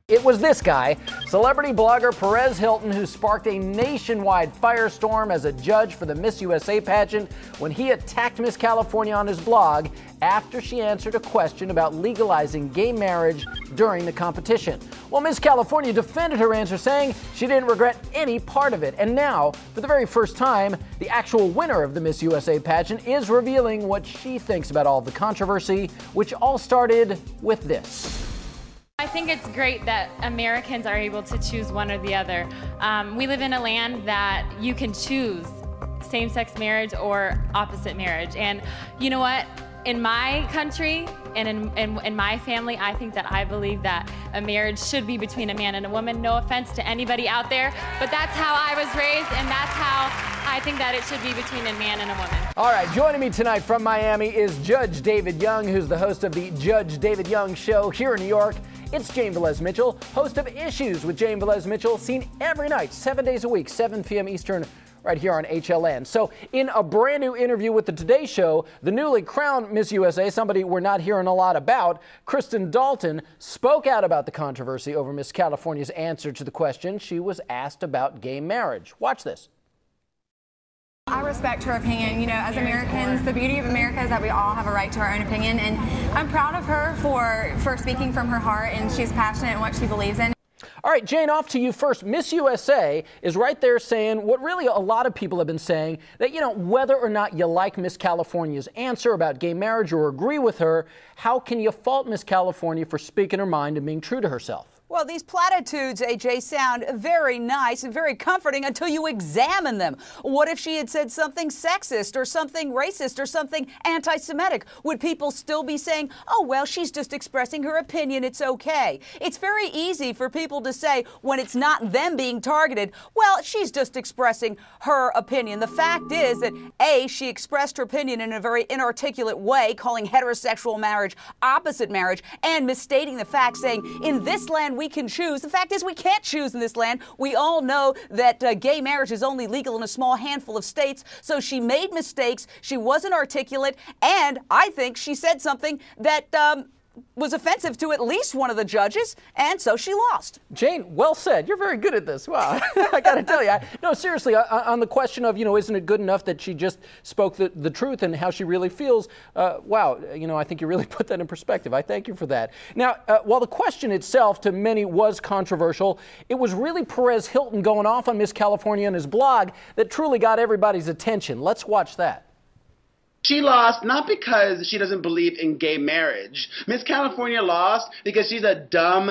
It was this guy, celebrity blogger Perez Hilton, who sparked a nationwide firestorm as a judge for the Miss USA pageant when he attacked Miss California on his blog after she answered a question about legalizing gay marriage during the competition. Well, Miss California defended her answer, saying she didn't regret any part of it. And now, for the very first time, the actual winner of the Miss USA pageant is revealing what she thinks about all the controversy, which all started with this. I think it's great that Americans are able to choose one or the other. We live in a land that you can choose same-sex marriage or opposite marriage. And you know what? In my country and in my family, I believe that a marriage should be between a man and a woman. No offense to anybody out there, but that's how I was raised, and that's how I think that it should be between a man and a woman. All right, joining me tonight from Miami is Judge David Young, who's the host of the Judge David Young Show here in New York. It's Jane Velez-Mitchell, host of Issues with Jane Velez-Mitchell, seen every night, 7 days a week, 7 p.m. Eastern, right here on HLN. So in a brand new interview with the Today Show, the newly crowned Miss USA, somebody we're not hearing a lot about, Kristen Dalton, spoke out about the controversy over Miss California's answer to the question she was asked about gay marriage. Watch this. I respect her opinion. You know, as Americans, the beauty of America is that we all have a right to our own opinion, and I'm proud of her for speaking from her heart, and she's passionate in what she believes in. All right, Jane, off to you first. Miss USA is right there saying what really a lot of people have been saying, that, you know, whether or not you like Miss California's answer about gay marriage or agree with her, how can you fault Miss California for speaking her mind and being true to herself? Well, these platitudes, AJ, sound very nice and very comforting until you examine them. What if she had said something sexist or something racist or something anti-Semitic? Would people still be saying, oh, well, she's just expressing her opinion, it's okay? It's very easy for people to say when it's not them being targeted, well, she's just expressing her opinion. The fact is that, A, she expressed her opinion in a very inarticulate way, calling heterosexual marriage opposite marriage, and misstating the fact, saying, in this land, we can choose. The fact is we can't choose in this land. We all know that gay marriage is only legal in a small handful of states. So she made mistakes. She wasn't articulate. And I think she said something that was offensive to at least one of the judges, and so she lost. Jane, well said. You're very good at this. Wow. I got to tell you. No, seriously, on the question of, you know, isn't it good enough that she just spoke the truth and how she really feels? Wow, you know, I think you really put that in perspective. I thank you for that. Now, while the question itself to many was controversial, it was really Perez Hilton going off on Miss California on his blog that truly got everybody's attention. Let's watch that. She lost not because she doesn't believe in gay marriage. Miss California lost because she's a dumb.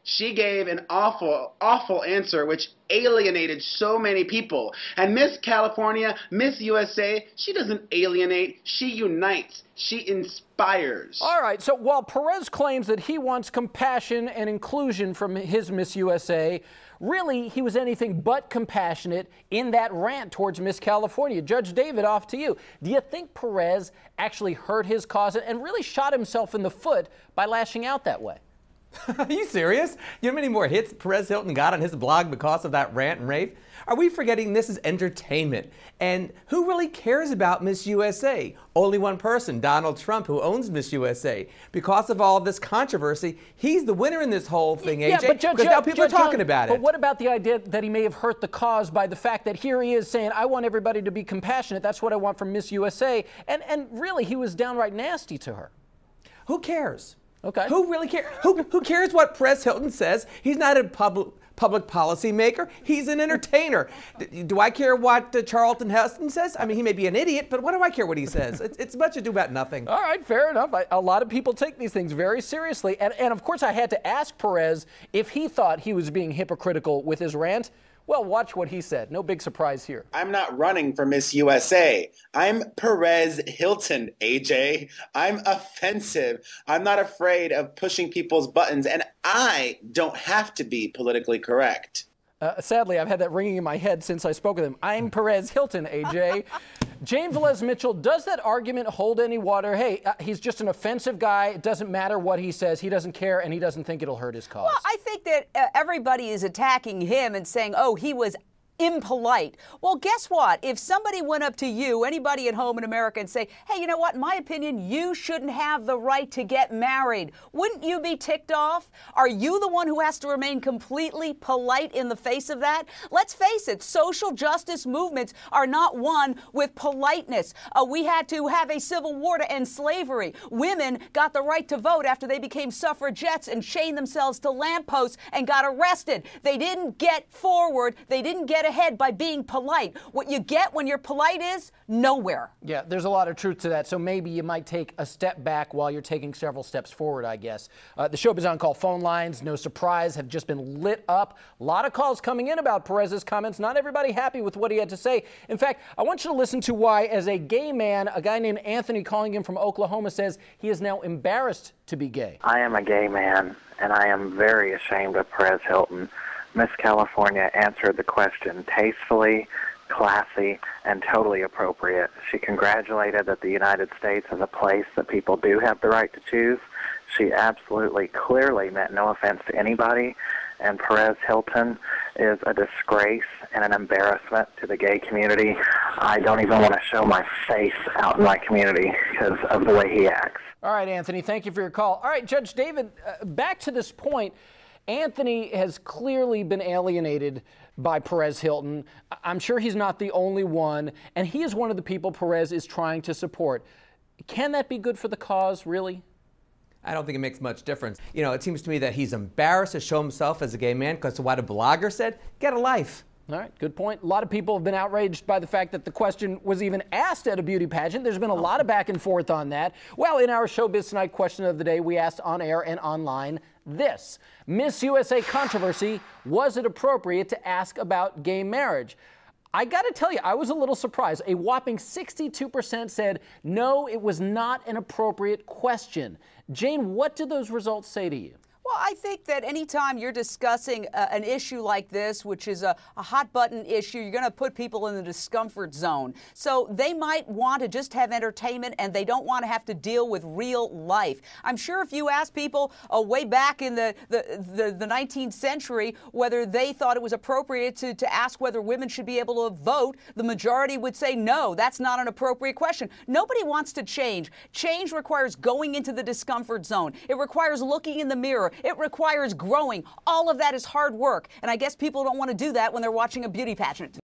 She gave an awful, awful answer which alienated so many people. And Miss California, Miss USA, she doesn't alienate, she unites, she inspires. All right, so while Perez claims that he wants compassion and inclusion from his Miss USA, really he was anything but compassionate in that rant towards Miss California. Judge David, off to you. Do you think Perez actually hurt his cause and really shot himself in the foot by lashing out that way? Are you serious? You know how many more hits Perez Hilton got on his blog because of that rant and rave? Are we forgetting this is entertainment? And who really cares about Miss USA? Only one person, Donald Trump, who owns Miss USA. Because of all of this controversy, he's the winner in this whole thing, AJ. Yeah, but because now people are talking about it. But what about the idea that he may have hurt the cause by the fact that here he is saying, I want everybody to be compassionate. That's what I want from Miss USA. And really, he was downright nasty to her. Who cares? Okay. Who really cares? Who cares what Perez Hilton says? He's not a public policy maker. He's an entertainer. Do I care what Charlton Heston says? I mean, he may be an idiot, but what do I care what he says? It's much ado about nothing. All right, fair enough. A lot of people take these things very seriously. And of course, I had to ask Perez if he thought he was being hypocritical with his rant. Well, watch what he said. No big surprise here. I'm not running for Miss USA. I'm Perez Hilton, AJ. I'm offensive. I'm not afraid of pushing people's buttons, and I don't have to be politically correct. Sadly, I've had that ringing in my head since I spoke with him. I'm Perez Hilton, AJ. Jane Velez-Mitchell, does that argument hold any water? Hey, he's just an offensive guy. It doesn't matter what he says. He doesn't care, and he doesn't think it'll hurt his cause. Well, I think that everybody is attacking him and saying, oh, he was impolite. Well, guess what? If somebody went up to you, anybody at home in America, and say, hey, you know what? In my opinion, you shouldn't have the right to get married. Wouldn't you be ticked off? Are you the one who has to remain completely polite in the face of that? Let's face it, social justice movements are not won with politeness. We had to have a civil war to end slavery. Women got the right to vote after they became suffragettes and chained themselves to lampposts and got arrested. They didn't get forward. They didn't get ahead by being polite. What you get when you're polite is nowhere. Yeah, there's a lot of truth to that. So maybe you might take a step back while you're taking several steps forward, I guess. The Showbiz On Call phone lines, no surprise, have just been lit up. A lot of calls coming in about Perez's comments. Not everybody happy with what he had to say. In fact, I want you to listen to why, as a gay man, a guy named Anthony calling him from Oklahoma says he is now embarrassed to be gay. I am a gay man, and I am very ashamed of Perez Hilton. Miss California answered the question tastefully, classy, and totally appropriate. She congratulated that the United States is a place that people do have the right to choose. She absolutely clearly meant no offense to anybody, and Perez Hilton is a disgrace and an embarrassment to the gay community. I don't even want to show my face out in my community because of the way he acts. All right, Anthony, thank you for your call. All right, Judge David, back to this point. Anthony has clearly been alienated by Perez Hilton. I'm sure he's not the only one, and he is one of the people Perez is trying to support. Can that be good for the cause, really? I don't think it makes much difference. You know, it seems to me that he's embarrassed to show himself as a gay man because of what a blogger said. Get a life. All right, good point. A lot of people have been outraged by the fact that the question was even asked at a beauty pageant. There's been a lot of back and forth on that. Well, in our Showbiz Tonight question of the day, we asked on air and online this. Miss USA controversy, was it appropriate to ask about gay marriage? I got to tell you, I was a little surprised. A whopping 62% said, no, it was not an appropriate question. Jane, what did those results say to you? Well, I think that anytime you're discussing an issue like this, which is a hot button issue, you're going to put people in the discomfort zone. So they might want to just have entertainment and they don't want to have to deal with real life. I'm sure if you ask people way back in the 19th century whether they thought it was appropriate to ask whether women should be able to vote, the majority would say no, that's not an appropriate question. Nobody wants to change. Change requires going into the discomfort zone. It requires looking in the mirror. It requires growing. All of that is hard work. And I guess people don't want to do that when they're watching a beauty pageant.